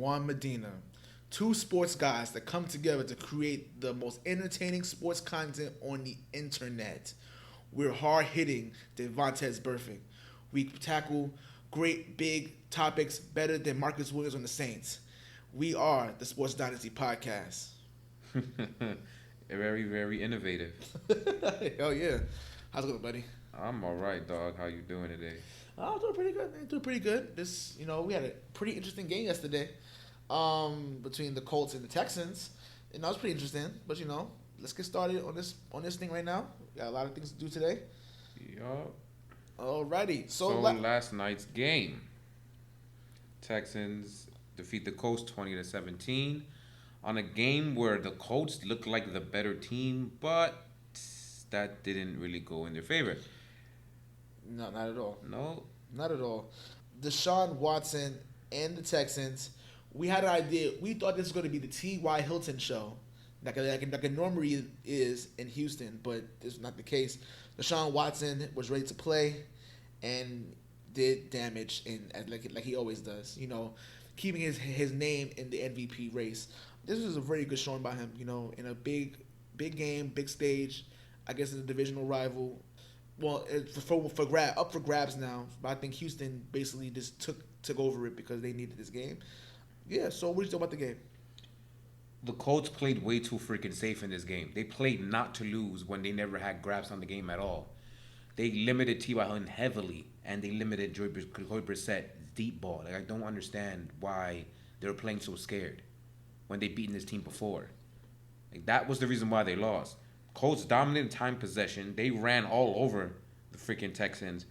Juan Medina. Two sports guys that come together to create the most entertaining sports content on the internet. We're hard hitting Devontae's Burfict. We tackle great big topics better than Marcus Williams on the Saints. We are the Sports Dynasty podcast. Very, very innovative. Hell yeah. How's it going, buddy? I'm all right, dog. How you doing today? I'm doing pretty good, man. Doing pretty good. We had a pretty interesting game yesterday, between the Colts and the Texans, and that was pretty interesting. But let's get started on this thing right now. We got a lot of things to do today. Yup. Alrighty. So last night's game, Texans defeat the Colts 20-17 on a game where the Colts looked like the better team, but that didn't really go in their favor. No, not at all. No. Not at all. Deshaun Watson and the Texans, we had an idea. We thought this was going to be the T.Y. Hilton show, like it normally is in Houston, but this is not the case. Deshaun Watson was ready to play and did damage like he always does. Keeping his name in the MVP race. This was a very good showing by him. In a big game, big stage. I guess it's a divisional rival. Well, it's up for grabs now. But I think Houston basically just took over it because they needed this game. Yeah. So what do you think about the game? The Colts played way too freaking safe in this game. They played not to lose when they never had grabs on the game at all. They limited T.Y. Hilton heavily, and they limited Jacoby Brissett deep ball. I don't understand why they were playing so scared when they beaten this team before. That was the reason why they lost. Colts dominated time possession. They ran all over the freaking Texans.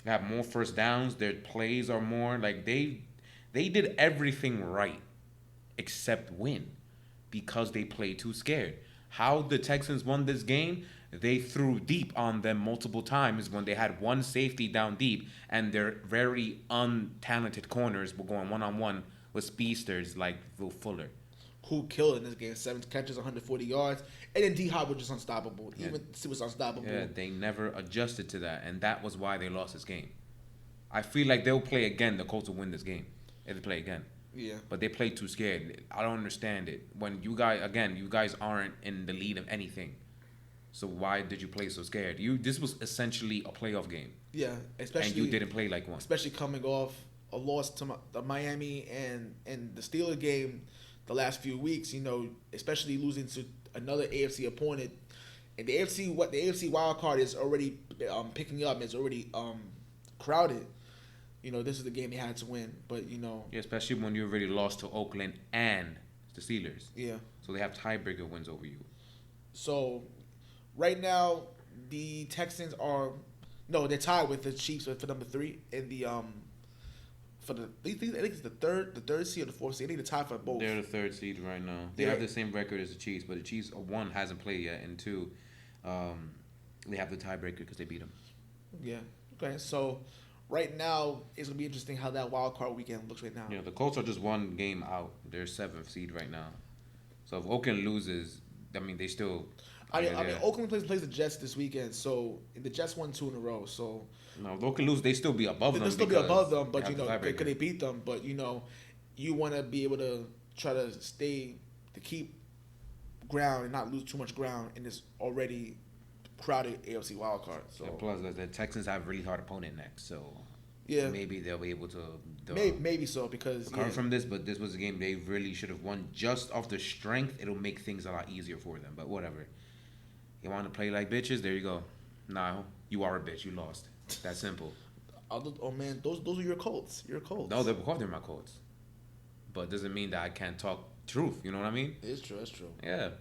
They have more first downs. Their plays are more they did everything right except win because they played too scared. How the Texans won this game? They threw deep on them multiple times when they had one safety down deep and their very untalented corners were going one-on-one with speedsters like Will Fuller. Who killed in this game? 7 catches, 140 yards. And then D-Hop was just unstoppable. Even he was unstoppable. Yeah, they never adjusted to that, and that was why they lost this game. I feel like they'll play again. The Colts will win this game if they play again. Yeah. But they played too scared. I don't understand it. When you guys aren't in the lead of anything. So why did you play so scared? This was essentially a playoff game. Yeah, especially. And you didn't play like one. Especially coming off a loss to the Miami and the Steelers game the last few weeks. Especially losing to another AFC opponent, and the AFC wild card is already picking up. It's already crowded. This is the game they had to win, but Yeah, especially when you already lost to Oakland and the Steelers. Yeah. So they have tiebreaker wins over you. So right now the Texans they're tied with the Chiefs for number 3 in the I think it's the third seed or the fourth seed. I think they're tied for both. They're the third seed right now. They have the same record as the Chiefs, but the Chiefs, 1, hasn't played yet, and 2, they have the tiebreaker because they beat them. Yeah. Okay. So right now it's gonna be interesting how that wild card weekend looks right now. Yeah, the Colts are just one game out. They're 7th seed right now. So if Oakland loses, they still. Oakland plays the Jets this weekend, so the Jets won 2 in a row. So no, if Oakland lose, they still be above them. They'll still be above them, but could they beat them? But you want to be able to try to keep ground and not lose too much ground in this already crowded AFC wild card. So plus the Texans have a really hard opponent next, so yeah, maybe they'll be able to. Maybe so because recover from this, but this was a game they really should have won just off the strength. It'll make things a lot easier for them, but whatever. You want to play like bitches? There you go. Nah, you are a bitch. You lost. That simple. Oh man, those are your Colts. Your Colts. No, they're my Colts. But doesn't mean that I can't talk truth. You know what I mean? It's true. It's true. Yeah.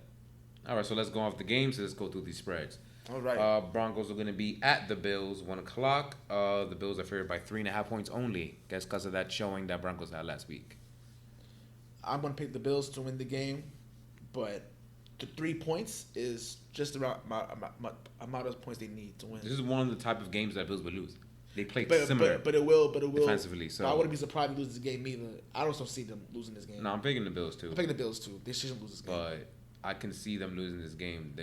All right. So let's go off the games. Let's go through these spreads. All right. Broncos are going to be at the Bills, 1:00. The Bills are favored by 3.5 points only. Guess because of that showing that Broncos had last week. I'm going to pick the Bills to win the game, but the 3 points is just around my amount of points they need to win. This is one of the type of games that Bills would lose. They play similar, but it will defensively. So I wouldn't be surprised to lose this game either. I don't see them losing this game. No, I'm picking the Bills too. I'm picking the Bills too. They shouldn't lose this game. But I can see them losing this game.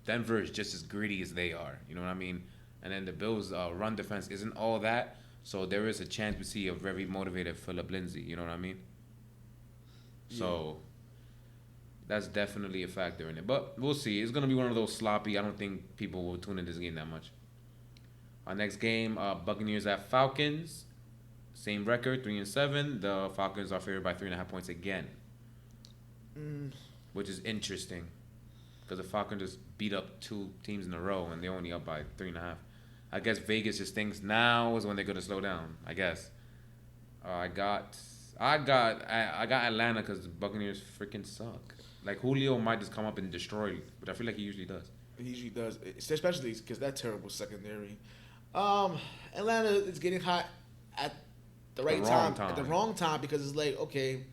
Denver is just as greedy as they are. You know what I mean? And then the Bills' run defense isn't all that. So there is a chance we see a very motivated Phillip Lindsay. You know what I mean? So that's definitely a factor in it. But we'll see. It's gonna be one of those sloppy. I don't think people will tune in this game that much. Our next game, Buccaneers at Falcons. Same record, 3-7. The Falcons are favored by 3.5 points again, which is interesting because the Falcons just beat up 2 teams in a row and they're only up by 3.5. I guess Vegas just thinks now is when they're gonna slow down. I guess. I got Atlanta because the Buccaneers freaking suck. Like Julio might just come up and destroy, but I feel like he usually does. He usually does, especially because that terrible secondary. Atlanta is getting hot at the right time, at the wrong time, because it's like, okay,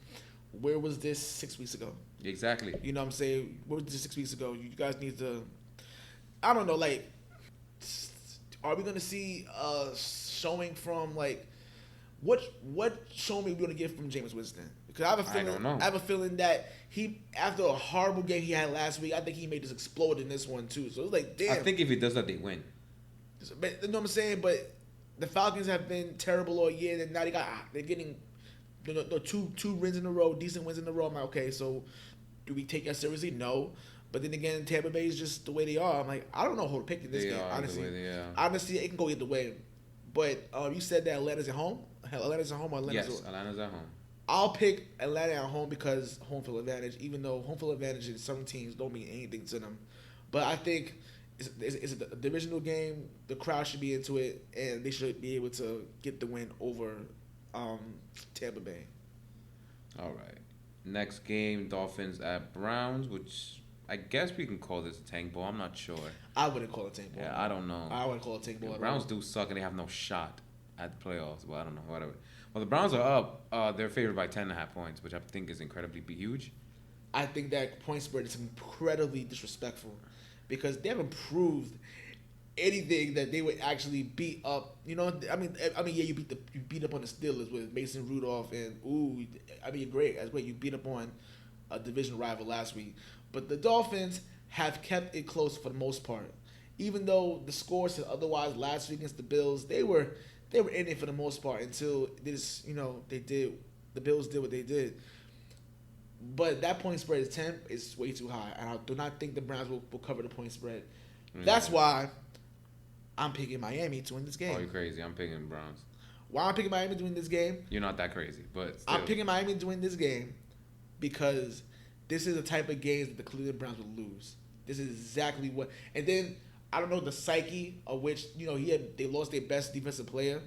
where was this 6 weeks ago? Exactly. You know what I'm saying? Where was this 6 weeks ago? You guys need to, I don't know, like, are we gonna see showing from like what showing we gonna get from Jameis Winston? Because I have a feeling that he, after a horrible game he had last week, I think he may just explode in this one too. So it's like, damn. I think if he does that, they win. But you know what I'm saying? But the Falcons have been terrible all year, and now they're getting two wins in a row, decent wins in a row. I'm like, okay, so do we take that seriously? No. But then again, Tampa Bay is just the way they are. I'm like, I don't know who to pick in this game. Honestly, it can go either way. But you said that Atlanta's at home. Atlanta's at home. Atlanta's at home. I'll pick Atlanta at home because home field advantage. Even though home field advantage in some teams don't mean anything to them, but I think it's a divisional game. The crowd should be into it, and they should be able to get the win over Tampa Bay. All right. Next game, Dolphins at Browns, which I guess we can call this a tank ball. I'm not sure. I wouldn't call it tank ball. Yeah, I don't know. I wouldn't call it tank ball. The Browns do suck and they have no shot at the playoffs. Well, I don't know. Whatever. Well, the Browns are up. They're favored by 10.5 points, which I think is incredibly huge. I think that point spread is incredibly disrespectful because they haven't proved anything that they would actually beat up. You know, I mean, yeah, you beat up on the Steelers with Mason Rudolph and great. That's great. You beat up on a division rival last week, but the Dolphins have kept it close for the most part. Even though the score said otherwise last week against the Bills, they were in it for the most part until this, the Bills did what they did. But that point spread is 10 is way too high, and I do not think the Browns will cover the point spread. Mm-hmm. That's why I'm picking Miami to win this game. Oh, you're crazy. I'm picking Browns. Why I'm picking Miami to win this game? You're not that crazy, but still. I'm picking Miami to win this game because this is the type of games that the Cleveland Browns will lose. This is exactly what. And then I don't know the psyche of which they lost their best defensive player,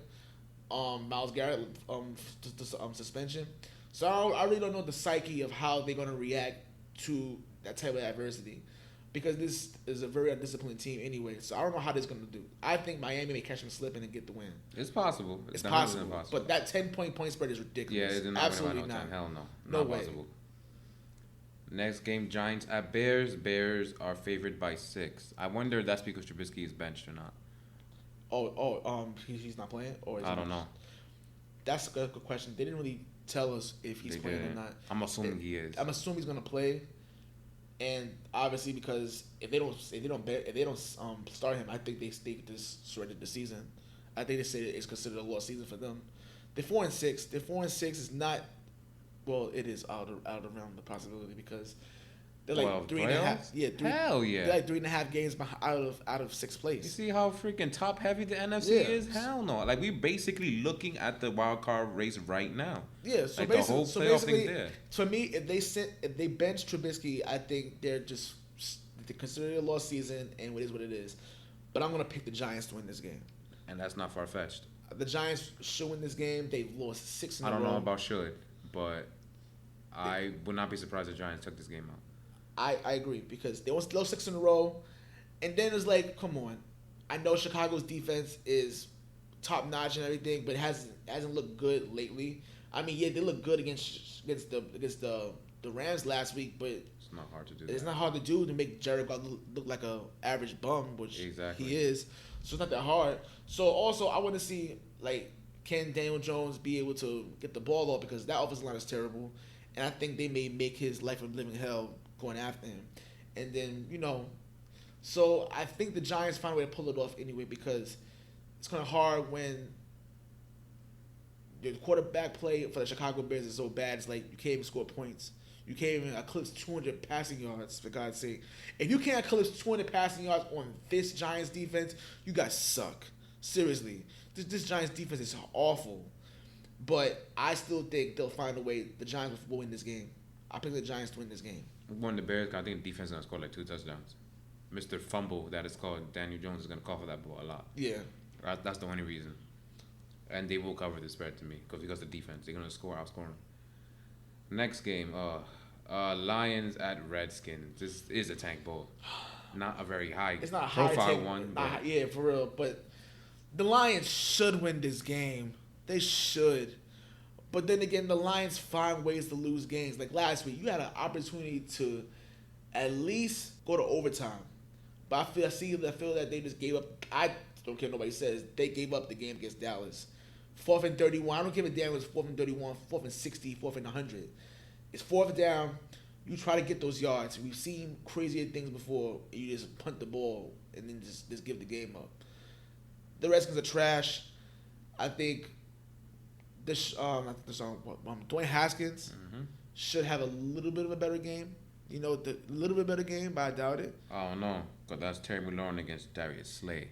Myles Garrett, to suspension. So I really don't know the psyche of how they're gonna react to that type of adversity, because this is a very undisciplined team anyway. So I don't know how this is gonna do. I think Miami may catch them slipping and get the win. It's possible. It's possible. But that 10-point spread is ridiculous. Yeah, it's absolutely not. Hell no. No way. Possible. Next game, Giants at Bears. Bears are favored by 6. I wonder if that's because Trubisky is benched or not. He's not playing, or I don't know. That's a good question. They didn't really tell us if he's playing or not. I'm assuming he is. I'm assuming he's gonna play, and obviously because if they don't start him, I think they just shredded the season. I think they say it's considered a lost season for them. They're 4-6. They're 4-6 is not. Well, it is out of realm the possibility because they're like 3.5. Yeah, hell yeah. They're like 3.5 games out of 6th place. You see how freaking top heavy the NFC is? Hell no. Like we're basically looking at the wild card race right now. Yeah, so like basically, the whole playoff thing there. To me, if they bench Trubisky, I think they consider it a lost season, and it is what it is. But I'm gonna pick the Giants to win this game. And that's not far fetched. The Giants should win this game. They've lost 6 in a row. I don't know about should, but I would not be surprised if the Giants took this game out. I agree because they lost 6 in a row, and then it's like, come on. I know Chicago's defense is top notch and everything, but it hasn't looked good lately. I mean, yeah, they looked good against the Rams last week, but it's not hard to do. It's not hard to do to make Jared Goff look like a average bum, which he is. So it's not that hard. So also, I want to see can Daniel Jones be able to get the ball off, because that offensive line is terrible, and I think they may make his life a living hell going after him. And then, so I think the Giants find a way to pull it off anyway, because it's kind of hard when the quarterback play for the Chicago Bears is so bad. It's like you can't even score points. You can't even eclipse 200 passing yards, for God's sake. If you can't eclipse 200 passing yards on this Giants defense, you guys suck. Seriously. This Giants defense is awful. But I still think they'll find a way. The Giants will win this game. I pick the Giants to win this game. Won the Bears. I think the defense is going to score like 2 touchdowns. Mr. Fumble, that is called, Daniel Jones is going to call for that ball a lot. Yeah. That's the only reason. And they will cover the spread to me because the defense. They're going to outscore them. Next game, Lions at Redskins. This is a tank bowl. Not a very high it's not profile high one. Yeah, for real. But the Lions should win this game. They should. But then again, the Lions find ways to lose games. Like last week, you had an opportunity to at least go to overtime. But I feel that they just gave up. I don't care what nobody says. They gave up the game against Dallas. 4th and 31. I don't give a damn if it's 4th and 31, 4th and 60, 4th and 100. It's 4th down. You try to get those yards. We've seen crazier things before. You just punt the ball and then just give the game up. The Redskins are trash. I think Dwayne Haskins should have a little bit of a better game. You know, a little bit better game, but I doubt it. Oh no, because that's Terry McLaurin against Darius Slay.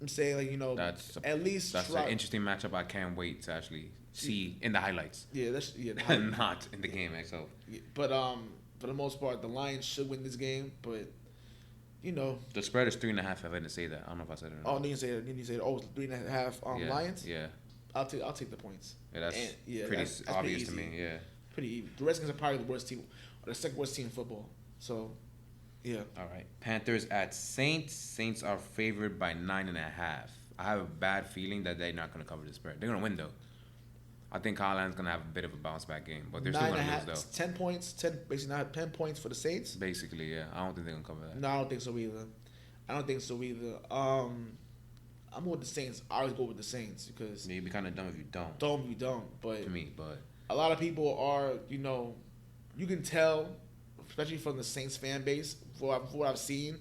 I'm saying, like, you know, that's at least that's an interesting matchup. I can't wait to actually see in the highlights. Yeah, Not in the game itself. Yeah, but for the most part, the Lions should win this game. But you know, the spread is 3.5. I didn't say that. I don't know if I said it or not. Oh, didn't say that. Didn't say that. Oh, it's 3.5. Yeah, Lions. Yeah. I'll take the points. Yeah, that's pretty obvious to me. Yeah. Pretty easy. The Redskins are probably the worst team, or the second worst team in football. So, yeah. All right. Panthers at Saints. Saints are favored by 9.5. I have a bad feeling that they're not going to cover the spread. They're going to win though. I think Kyle Allen's going to have a bit of a bounce back game, but they're still going to lose though. 10 points. 10 points for the Saints. Basically, yeah. I don't think they're going to cover that. No, I don't think so either. I'm with the Saints. I always go with the Saints because you'd be kind of dumb if you don't. Dumb if you don't. But to me, but a lot of people are, you know, you can tell, especially from the Saints fan base, for what I've seen,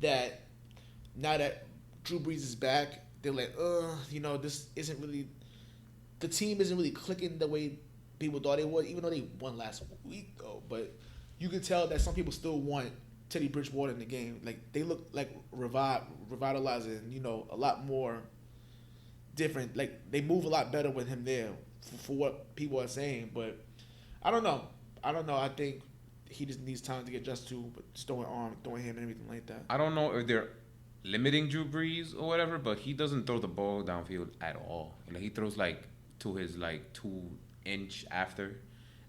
that now that Drew Brees is back, they're like, you know, this isn't really, the team isn't really clicking the way people thought it would, even though they won last week though. But you can tell that some people still want Teddy Bridgewater in the game. Like, they look like revitalizing, you know, a lot more different. Like, they move a lot better with him there for what people are saying. But I don't know. I think he just needs time to get adjusted to, but just throwing him and everything like that. I don't know if they're limiting Drew Brees or whatever, but he doesn't throw the ball downfield at all. Like, he throws like to his like 2-inch after,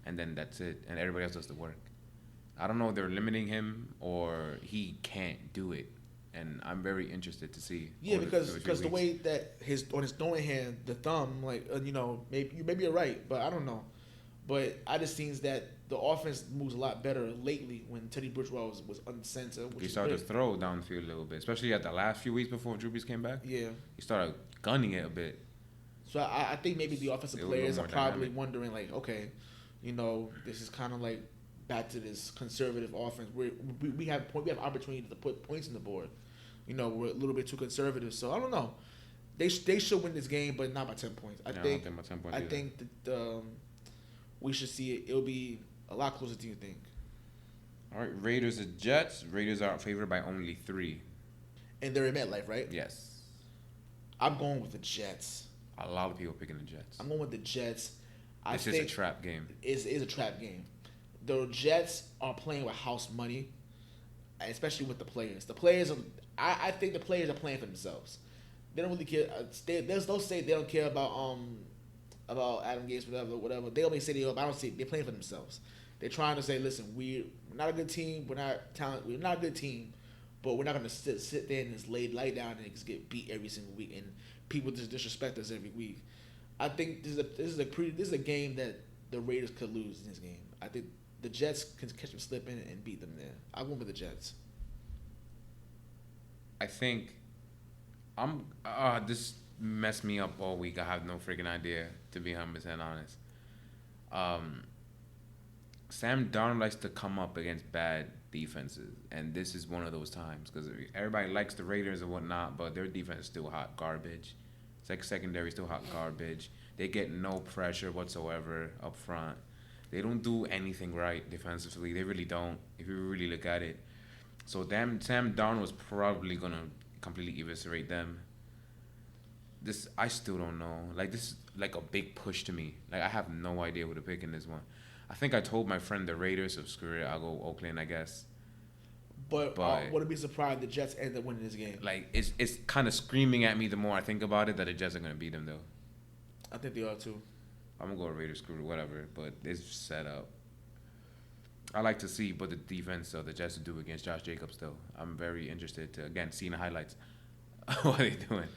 and then that's it, and everybody else does the work. I don't know if they're limiting him or he can't do it, and I'm very interested to see. Yeah, because the way that on his throwing hand, the thumb, like you know, maybe you're right, but I don't know. But I just think that the offense moves a lot better lately when Teddy Bridgewater was uncensored. He started to throw downfield a little bit, especially at the last few weeks before Drew Brees came back. Yeah, he started gunning it a bit. So I think maybe the offensive players are probably wondering, like, okay, you know, this is kind of like back to this conservative offense. We have opportunity to put points on the board. You know, we're a little bit too conservative. So I don't know. They should win this game, but not by 10 points. I don't think by 10 points. I think that we should see it. It'll be a lot closer than you think. All right, Raiders and Jets. Raiders are favored by only 3. And they're in MetLife, right? Yes. I'm going with the Jets. A lot of people picking the Jets. I'm going with the Jets. This is a trap game. It is a trap game. The Jets are playing with house money, especially with the players. The players are. I think the players are playing for themselves. They don't really care. They'll say they don't care about Adam Gase, whatever. They only say they. I don't see. They're playing for themselves. They're trying to say, listen, we're not a good team. We're not talented. We're not a good team, but we're not going to sit there and just lay down and just get beat every single week, and people just disrespect us every week. I think this is a game that the Raiders could lose in this game. I think the Jets can catch them slipping and beat them there. I went with the Jets. I think this messed me up all week. I have no freaking idea, to be 100% honest. Sam Darnold likes to come up against bad defenses, and this is one of those times because everybody likes the Raiders and whatnot, but their defense is still hot garbage. Secondary still hot garbage. They get no pressure whatsoever up front. They don't do anything right defensively. They really don't. If you really look at it, so Sam Darnold was probably gonna completely eviscerate them. This I still don't know. Like this is like a big push to me. Like I have no idea who to pick in this one. I think I told my friend the Raiders, so screw it. I'll go Oakland, I guess. But wouldn't be surprised the Jets end up winning this game. Like it's kind of screaming at me the more I think about it that the Jets are gonna beat them though. I think they are too. I'm gonna go Raiders, screw it, whatever. But it's set up. I like to see what the defense of the Jets do against Josh Jacobs though. I'm very interested to again see the highlights. What are they doing?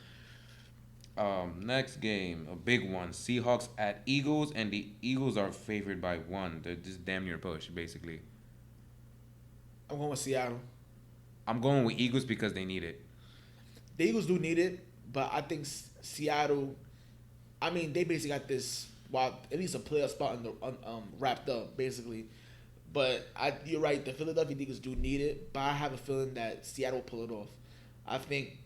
Next game, a big one. Seahawks at Eagles, and the Eagles are favored by 1. They're just damn near push, basically. I'm going with Seattle. I'm going with Eagles because they need it. The Eagles do need it, but I think Seattle. I mean, they basically got this. Well, at least a playoff spot in the, wrapped up, basically. But you're right. The Philadelphia Eagles do need it, but I have a feeling that Seattle will pull it off. I think,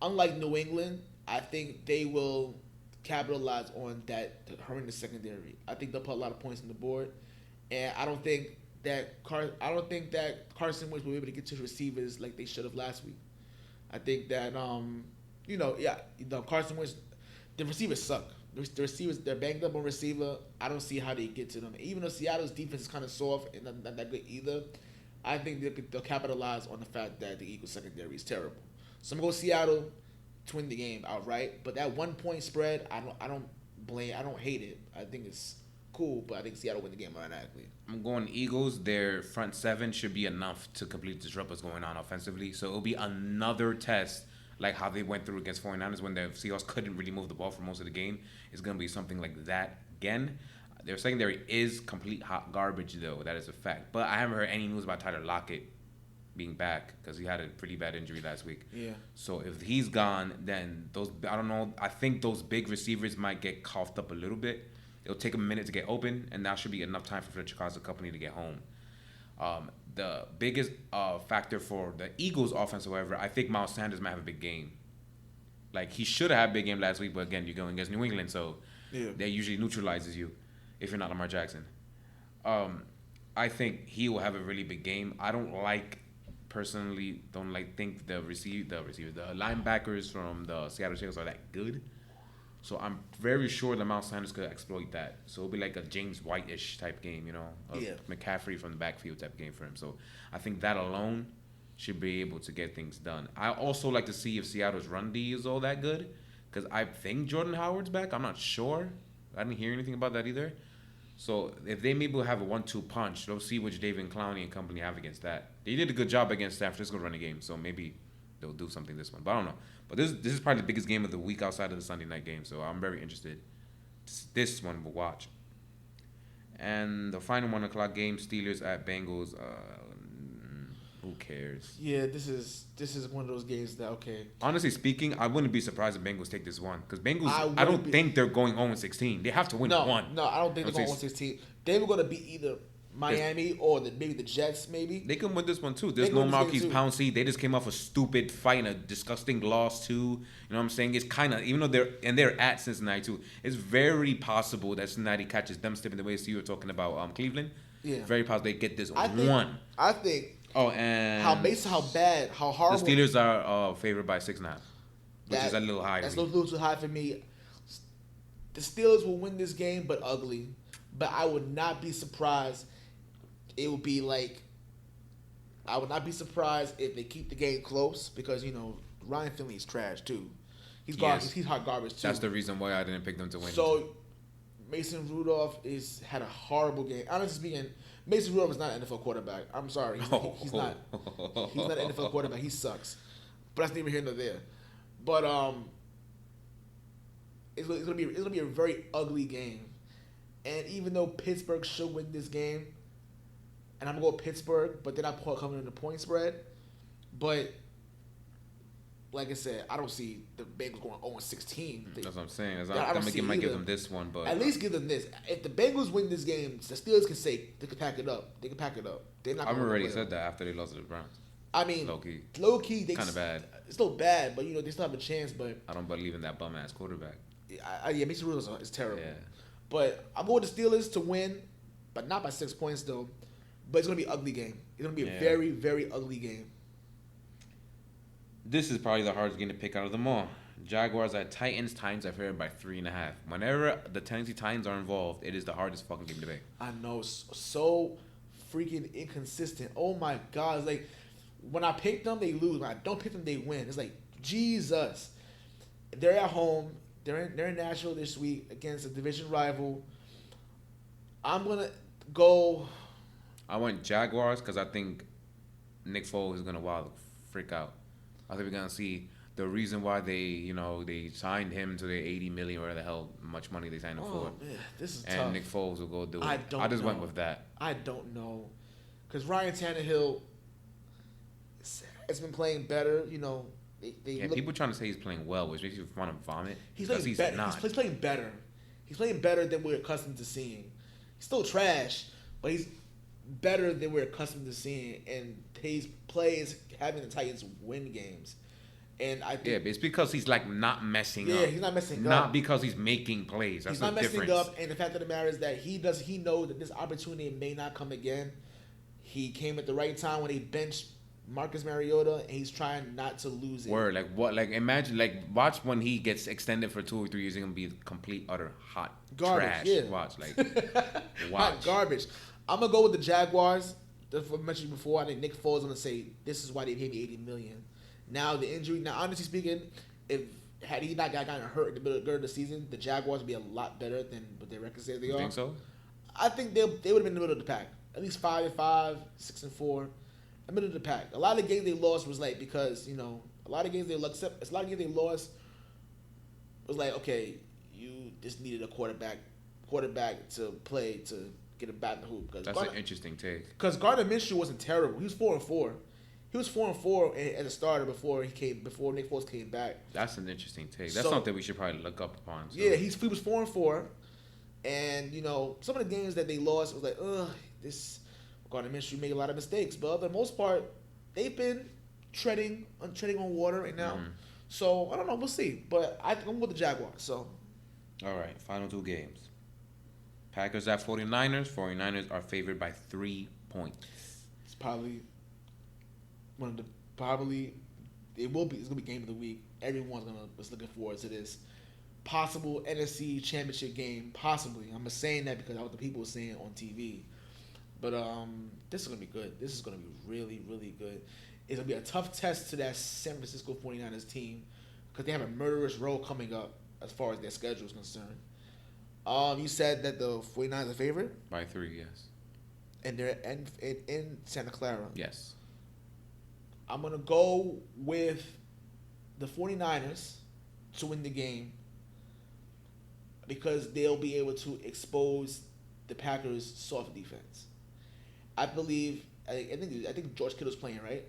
unlike New England, I think they will capitalize on that horrendous secondary. I think they'll put a lot of points on the board, and I don't think that Carson Wentz will be able to get to the receivers like they should have last week. I think that Carson Wentz, the receivers suck. The receivers, they're banged up on receiver. I don't see how they get to them. Even though Seattle's defense is kind of soft and not that good either, I think they'll capitalize on the fact that the Eagles secondary is terrible. So I'm going to go Seattle to win the game outright. But that 1 point spread, I don't hate it. I think it's cool, but I think Seattle win the game automatically. I'm going Eagles. Their front seven should be enough to completely disrupt what's going on offensively. So it'll be another test like how they went through against 49ers when the Seahawks couldn't really move the ball for most of the game. It's going to be something like that again. Their secondary is complete hot garbage, though. That is a fact. But I haven't heard any news about Tyler Lockett being back because he had a pretty bad injury last week. Yeah. So if he's gone, then I don't know. I think those big receivers might get coughed up a little bit. It'll take a minute to get open, and that should be enough time for Fletcher Cox Company to get home. The biggest factor for the Eagles' offense, however, I think Miles Sanders might have a big game. Like, he should have had a big game last week, but again, you're going against New England, so that usually neutralizes you if you're not Lamar Jackson. I think he will have a really big game. I don't think the linebackers from the Seattle Seahawks are that good. So I'm very sure that Miles Sanders could exploit that. So it'll be like a James White-ish type game, McCaffrey from the backfield type game for him. So I think that alone should be able to get things done. I also like to see if Seattle's run D is all that good, because I think Jordan Howard's back. I'm not sure. I didn't hear anything about that either. So if they maybe have a 1-2 punch, they'll see which David Clowney and company have against that. They did a good job against San Francisco running game, so maybe they'll do something this one. But I don't know. But this is probably the biggest game of the week outside of the Sunday night game, so I'm very interested. This one we'll watch. And the final 1 o'clock game, Steelers at Bengals. Who cares? Yeah, this is one of those games that, okay. Honestly speaking, I wouldn't be surprised if Bengals take this one, because Bengals, I don't think they're going 0-16. They have to win one. No, I don't think they're going 0-16. They were going to beat either Miami or maybe the Jets, maybe. They can win this one too. There's no Marquise Pouncey. They just came off a stupid fight and a disgusting loss too. You know what I'm saying? It's kind of, even though they're at Cincinnati too, it's very possible that Cincinnati catches them stepping the way. So you were talking about Cleveland. Yeah. Very possible they get this one. I think. Oh, and how horrible. The Steelers are favored by 6.5, which is a little high. That's a little too high for me. The Steelers will win this game, but ugly. But I would not be surprised. It would be like, I would not be surprised if they keep the game close, because Ryan Finley is trash too. He's garbage. He's hot garbage too. That's the reason why I didn't pick them to win. So Mason Rudolph had a horrible game. Honestly speaking, Mason Rudolph is not an NFL quarterback. I'm sorry, he's not. He's not an NFL quarterback. He sucks. But that's neither here nor there. But it's gonna be a very ugly game. And even though Pittsburgh should win this game, and I'm going to go Pittsburgh, but they're not coming in the point spread. But like I said, I don't see the Bengals going 0-16. That's what I'm saying. I might give them this one, but at least give them this. If the Bengals win this game, the Steelers can say they can pack it up. They're not. I've already said that after they lost to the Browns. I mean, low key, they kind of bad. It's still bad, but they still have a chance. But I don't believe in that bum ass quarterback. Yeah, Mason Rudolph is terrible. Yeah. But I'm going to Steelers to win. but not by 6 points though. But it's gonna be an ugly game. It's gonna be a Yeah. very, very ugly game. This is probably the hardest game to pick out of them all. Jaguars at Titans. Titans are favored by 3.5. Whenever the Tennessee Titans are involved, it is the hardest fucking game to pick. I know, so freaking inconsistent. Oh my god, it's like when I pick them, they lose. When I don't pick them, they win. It's like Jesus. They're at home. They're in Nashville this week against a division rival. I'm gonna go. I went Jaguars because I think Nick Foles is gonna wild freak out. I think we're gonna see the reason why they signed him to their 80 million, whatever the hell much money they signed him for. Man, this is and tough. Nick Foles will go do it. I just went with that. I don't know, because Ryan Tannehill has been playing better. People trying to say he's playing well, which makes you want to vomit. He's playing better. Not. He's playing better. He's playing better than we're accustomed to seeing. He's still trash, but he's better than we're accustomed to seeing. And his play is having the Titans win games. And I think But it's because he's like not messing up. Yeah, he's not messing up. Not because he's making plays. That's he's not the messing difference. up. And the fact of the matter is that he knows that this opportunity may not come again. He came at the right time when he benched Marcus Mariota, and he's trying not to lose it. Word, like what? Like imagine, like watch when he gets extended for 2 or 3 years, he's gonna be complete utter hot Garbage, trash. yeah. Watch, like Hot watch. garbage. I'm gonna go with the Jaguars. That's what I mentioned before. I think Nick Foles is gonna say this is why they paid me $80 million. Now the injury. Now honestly speaking, had he not gotten hurt in the middle of the season, the Jaguars would be a lot better than what their record says they are. You think so? I think they would have been in the middle of the pack. At least 5-5, 6-4. The middle of the pack. A lot of games they lost was like because a lot of games they lost. A lot of games they lost was like, okay, you just needed a quarterback to play to get a bat in the hoop. That's an interesting take. Because Gardner Minshew wasn't terrible. He was 4-4. He was 4-4 as a starter before Nick Foles came back. That's an interesting take. That's something we should probably look up upon. So. Yeah, he was 4-4, and some of the games that they lost was like, this Gardner Minshew made a lot of mistakes, but for the most part, they've been treading on water right now. Mm-hmm. So I don't know, we'll see. But I'm with the Jaguars. So all right, final 2 games. Packers at 49ers. 49ers are favored by 3 points. it's probably it's gonna be game of the week. Everyone's is looking forward to this possible NFC Championship game. Possibly, I'm just saying that because that's what the people were saying on TV. But this is gonna be good. This is gonna be really, really good. It's gonna be a tough test to that San Francisco 49ers team because they have a murderous row coming up as far as their schedule is concerned. You said that the 49ers are favorite? By 3, yes. And they're in Santa Clara. Yes. I'm going to go with the 49ers to win the game because they'll be able to expose the Packers' soft defense. I think George Kittle's playing, right?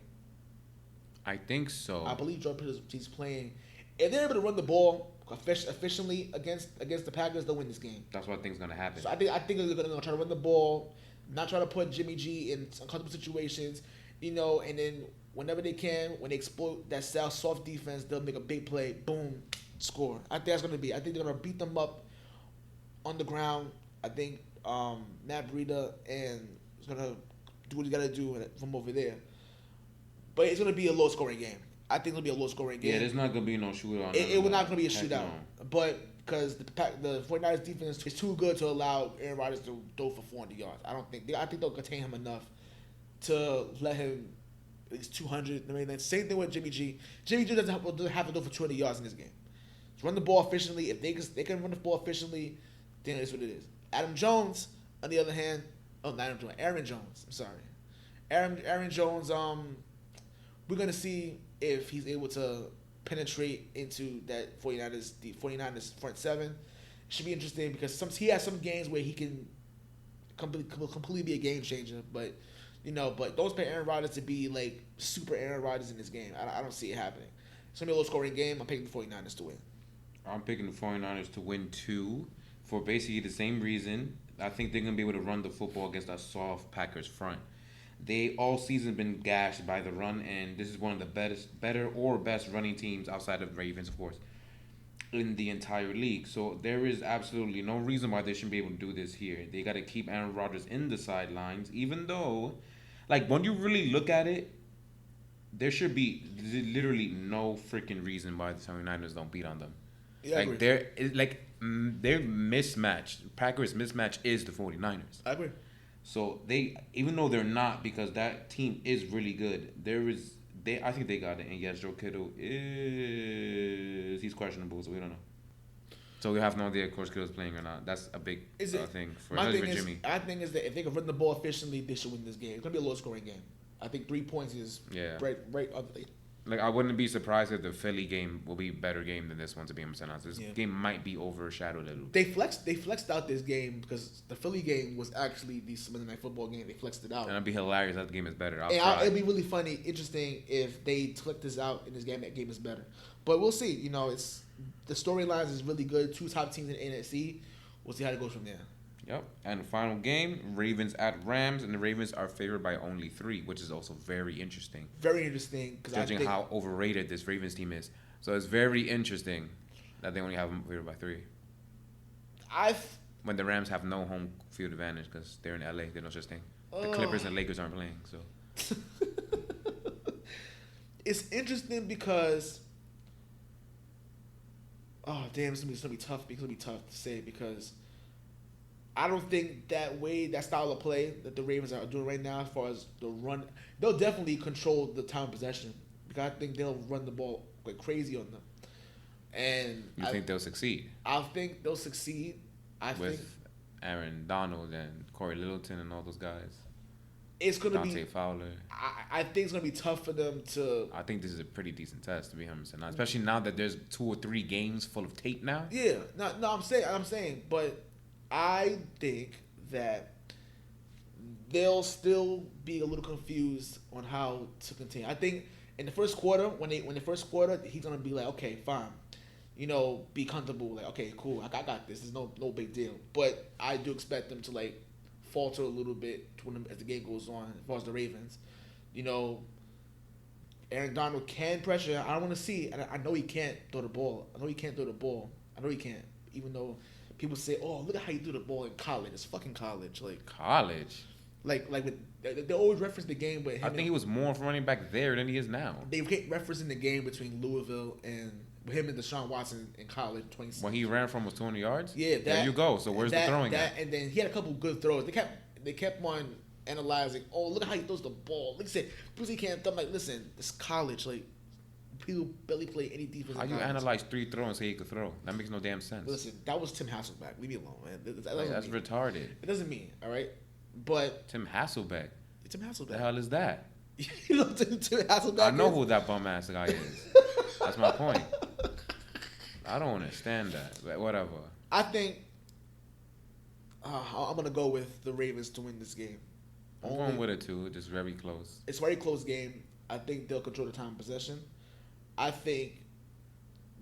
I think so. I believe George Kittle's playing. If they're able to run the ball efficiently against the Packers, they'll win this game. That's what I think is going to happen. So I think they're going to try to run the ball, not try to put Jimmy G in uncomfortable situations, and then whenever they can, when they exploit that soft defense, they'll make a big play, boom, score. I think that's going to be. I think they're going to beat them up on the ground. I think Matt Breida is going to do what he got to do from over there. But it's going to be a low-scoring game. I think it'll be a low-scoring game. Yeah, there's not going to be no shootout. It was not going to be a shootout. But because the 49ers defense is too good to allow Aaron Rodgers to throw for 400 yards. I think they'll contain him enough to let him at least 200. I mean, same thing with Jimmy G. Jimmy G doesn't have to go for 200 yards in this game. Just run the ball efficiently. If they can run the ball efficiently, then it's what it is. Adam Jones, on the other hand, Aaron Jones. I'm sorry. Aaron Jones, we're going to see if he's able to penetrate into that 49ers front seven. It should be interesting because he has some games where he can completely be a game changer, but don't expect Aaron Rodgers to be like super Aaron Rodgers in this game. I don't see it happening. It's gonna be a low scoring game. I'm picking the 49ers to win. I'm picking the 49ers to win too, for basically the same reason. I think they're gonna be able to run the football against that soft Packers front. They all season been gashed by the run, and this is one of the best running teams outside of Ravens, of course. in the entire league. So there is absolutely no reason why they shouldn't be able to do this here. They got to keep Aaron Rodgers in the sidelines, even though, like, when you really look at it, there should be literally no freaking reason why the 79ers don't beat on them. Yeah, like, their mismatch, Packers' mismatch is the 49ers. I agree. So they, even though they're not, because that team is really good, I think they got it. And yes, Joe Kittle he's questionable, so we don't know. So we have no idea if Coach Kittle's playing or not. That's a big thing for Jimmy. I think is that if they can run the ball efficiently, they should win this game. It's gonna be a low scoring game. I think 3 points is right ugly. Like, I wouldn't be surprised if the Philly game will be a better game than this one, to be honest. This game might be overshadowed a little. They flexed out this game because the Philly game was actually the Sunday Night Football game. They flexed it out. And it'd be hilarious that the game is better. It'd be really funny, interesting if they flick this out in this game. That game is better. But we'll see. You know, it's the storylines is really good. 2 top teams in the NFC. We'll see how it goes from there. Yep. And the final game, Ravens at Rams, and the Ravens are favored by only 3, which is also very interesting. Very interesting. Judging how overrated this Ravens team is. So it's very interesting that they only have them favored by 3. When the Rams have no home field advantage because they're in LA, there's no such thing. The Clippers and Lakers aren't playing, so. It's interesting because, oh damn, it's gonna be tough. It's gonna be tough to say because I don't think that style of play that the Ravens are doing right now, as far as the run, they'll definitely control the time of possession because I think they'll run the ball like crazy on them. And you think they'll succeed? I think they'll succeed. With Aaron Donald and Corey Littleton and all those guys. It's gonna Dante Fowler. I think it's gonna be tough for them to. I think this is a pretty decent test, to be honest, especially now that there's 2 or 3 games full of tape now. Yeah, no, I'm saying, but I think that they'll still be a little confused on how to continue. I think in the first quarter, when the first quarter, he's gonna be like, okay, fine, you know, be comfortable, like, okay, cool, I got this. It's no big deal. But I do expect them to like falter a little bit as the game goes on. As far as the Ravens, you know, Aaron Donald can pressure. I don't want to see. I know he can't throw the ball. I know he can't. Even though people say, "Oh, look at how you threw the ball in college." It's fucking college. Like college. Like they always reference the game, but I think he was more of a running back there than he is now. They keep referencing the game between Louisville and him and Deshaun Watson in college. 26. When he ran from was 200 yards. Yeah, there you go. So where's the throwing at? And then he had a couple good throws. They kept on analyzing. Oh, look at how he throws the ball. Like I said, Brucey can't. I'm like, listen, it's college. Like people barely play any defense. How you analyze 3 throws and say he could throw? That makes no damn sense. Listen, that was Tim Hasselbeck. Leave me alone, man. That's retarded. It doesn't mean, all right. But Tim Hasselbeck. Tim Hasselbeck. The hell is that? You know Tim Hasselbeck. I know who that bum ass guy is. That's my point. I don't understand that, but whatever. I think I'm gonna go with the Ravens to win this game. I'm going with it too. Just very close. It's a very close game. I think they'll control the time of possession. I think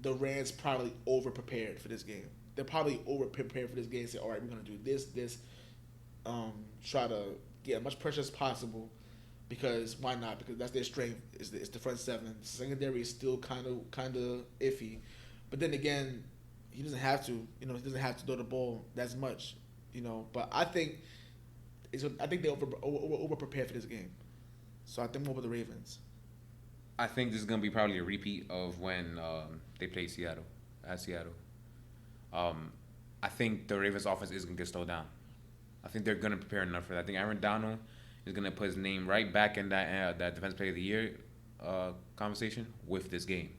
the Rams probably over prepared for this game. They're probably over prepared for this game. Say, all right, we're gonna do this. Try to get as much pressure as possible, because why not? Because that's their strength. It's the front seven. Secondary is still kind of iffy, but then again, he doesn't have to. You know, he doesn't have to throw the ball that much. You know, but I think they over prepared for this game. So I think more with the Ravens. I think this is gonna be probably a repeat of when they played Seattle. I think the Ravens offense is gonna get slowed down. I think they're gonna prepare enough for that. I think Aaron Donald is gonna put his name right back in that Defense Player of the Year conversation with this game.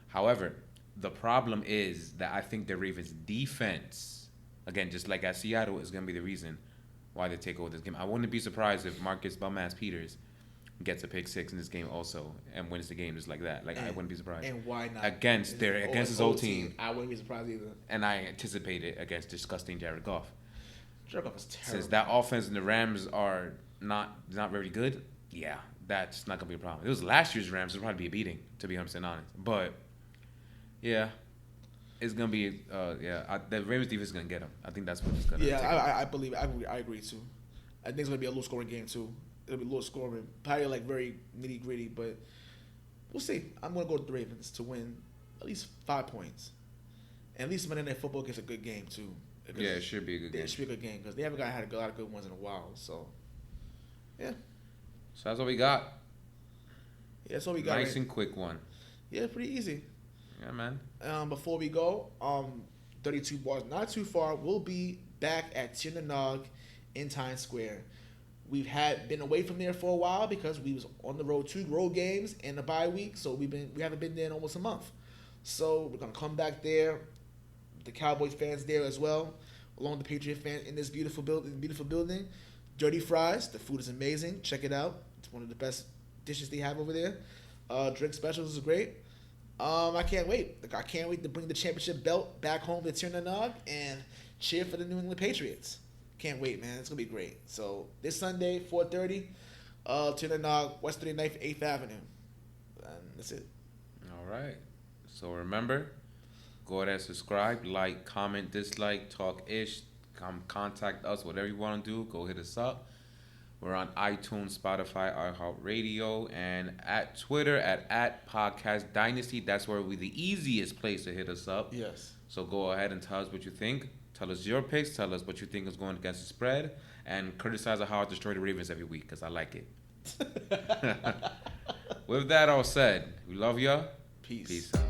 However, the problem is that I think the Ravens defense, again, just like at Seattle, is gonna be the reason why they take over this game. I wouldn't be surprised if Marcus Bum-ass Peters gets a pick 6 in this game also and wins the game just like that. I wouldn't be surprised. And why not? Against his old team. I wouldn't be surprised either. And I anticipate it against disgusting Jared Goff. Jared Goff is terrible. Since that offense and the Rams are not very good, yeah, that's not gonna be a problem. If it was last year's Rams, it'd probably be a beating, to be 100% honest. But yeah, it's gonna be the Ravens defense is gonna get them. I think that's what it's gonna. Yeah, I believe. I agree too. I think it's gonna be a low scoring game too. It'll be low scoring, probably like very nitty gritty, but we'll see. I'm gonna go with the Ravens to win at least 5 points. And at least Monday Night Football gets a good game too. Yeah, it should be a good game. It should be a good game because they haven't had a lot of good ones in a while. So, yeah. So that's what we got. Yeah, that's what we got. Nice and quick one. Yeah, pretty easy. Yeah, man. Before we go, 32 bars, not too far. We'll be back at Nog in Times Square. We've been away from there for a while because we was on the road, 2 road games and a bye week, so we haven't been there in almost a month. So we're gonna come back there. The Cowboys fans there as well, along with the Patriot fans in this beautiful building. Dirty Fries, the food is amazing. Check it out. It's one of the best dishes they have over there. Drink specials is great. I can't wait. I can't wait to bring the championship belt back home to Tirnanog and cheer for the New England Patriots. Can't wait, man. It's gonna be great. So this Sunday, 4:30, Tirnanog, West 39th, 8th Avenue, and that's it. All right. So remember, go ahead and subscribe, like, comment, dislike, talk ish, contact us, whatever you want to do. Go hit us up. We're on iTunes, Spotify, iHeartradio, and at Twitter at Podcast Dynasty. That's where we're the easiest place to hit us up. Yes. So go ahead and tell us what you think. Tell us your picks. Tell us what you think is going against the spread. And criticize how I destroy the Ravens every week because I like it. With that all said, we love y'all. Peace. Peace out.